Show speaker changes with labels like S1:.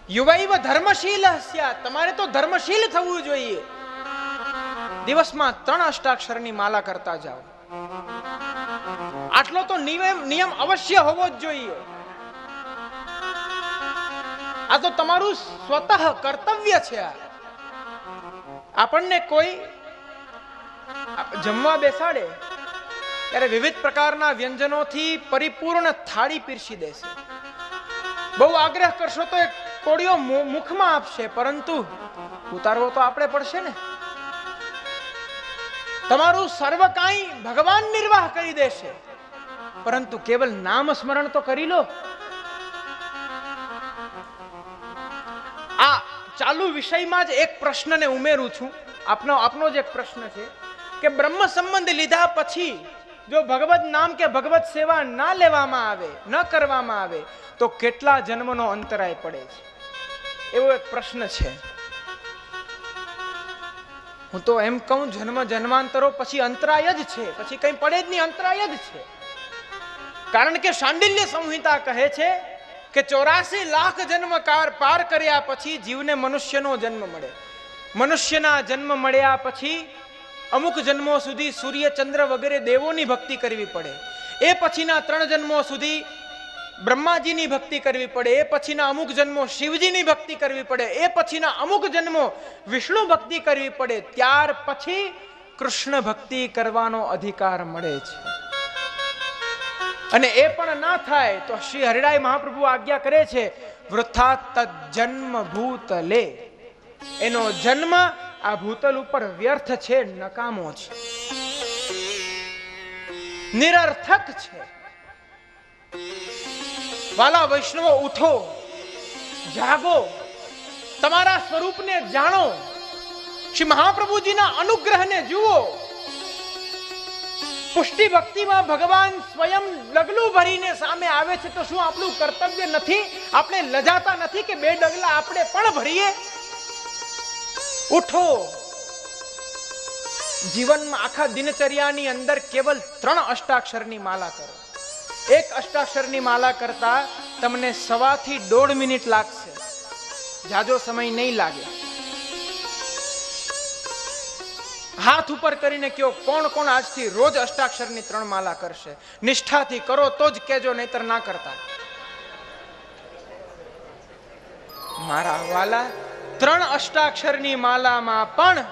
S1: યુવૈવ ધર્મશીલ સ્યાત, તમારે તો ધર્મશીલ થવું જોઈએ. દિવસમાં 3 અષ્ટાક્ષરની માલા કરતા જાઓ. આટલો તો નિયમ અવશ્ય હોવો જ જોઈએ. આ તો તમારું સ્વતઃ કર્તવ્ય છે. આપણને કોઈ જમવા બેસાડે ત્યારે વિવિધ પ્રકારના વ્યંજનોથી પરિપૂર્ણ થાળી પીરસી દેશે. બહુ આગ્રહ કરશો તો એક કોળિયો મુખમાં આપશે, પરંતુ ઉતારવો તો આપણે પડશે ને. તમારું સર્વ કાંઈ ભગવાન નિર્વાહ કરી દેશે, પરંતુ કેવલ નામ સ્મરણ તો કરી લો. આ ચાલુ વિષયમાં જ એક પ્રશ્નને ઉમેરું છું. આપનો જ એક પ્રશ્ન છે કે બ્રહ્મ સંબંધ લીધા પછી જો ભગવત નામ કે ભગવત સેવા ના લેવામાં આવે, ન કરવામાં આવે, તો કેટલા જન્મનો અંતરાય પડે છે? એવો એક પ્રશ્ન છે. હું તો એમ કહું, જન્મ જન્માંતરો પછી અંતરાય જ છે, પછી કઈ પડે જ નહીં, અંતરાય જ છે. કારણ કે શાંડિલ્ય સંહિતા કહે છે કે 84 લાખ જન્મ પાર કર્યા પછી જીવને મનુષ્યનો જન્મ મળે. મનુષ્યના જન્મ મળ્યા પછી અમુક જન્મો સુધી સૂર્ય ચંદ્ર વગેરે દેવોની ભક્તિ કરવી પડે. એ પછીના 3 જન્મો સુધી બ્રહ્માજીની ભક્તિ કરવી પડે. એ પછીના અમુક જન્મો શિવજીની ભક્તિ કરવી પડે. એ પછીના અમુક જન્મો વિષ્ણુ ભક્તિ કરવી પડે. ત્યાર પછી કૃષ્ણ ભક્તિ કરવાનો અધિકાર મળે છે. અને એ પણ ના થાય તો શ્રી હરિરાય મહાપ્રભુ આજ્ઞા કરે છે, વૃથા તજન્મ ભૂતલે. એનો જન્મ આ ભૂતલ ઉપર વ્યર્થ છે, નકામો છે, નિરર્થક છે. વાલા વૈષ્ણવો, ઉઠો, જાગો, તમારા સ્વરૂપને જાણો, શ્રી મહાપ્રભુજીના અનુગ્રહને જુઓ. પુષ્ટિ ભક્તિમાં ભગવાન સ્વયં ડગલું ભરીને સામે આવે છે, તો શું આપણું કર્તવ્ય નથી? આપણે લજાતા નથી કે 2 ડગલા આપણે પણ ભરીએ? ઉઠો. જીવનમાં આખા દિનચર્યાની અંદર કેવલ 3 અષ્ટાક્ષરની માલા કરો. 1 અષ્ટાક્ષરની માલા કરતા તમને 1.25 થી 1.5 મિનિટ લાગશે, જાજો સમય નહીં લાગે. હાથ ઉપર કરીને કયો, કોણ કોણ આજથી રોજ અષ્ટાક્ષરની 3 માલા કરશે? નિષ્ઠાથી કરો તો જ કેજો, નહીતર ના કરતા. મારા વાલા, 3 અષ્ટાક્ષરની માલામાં પણ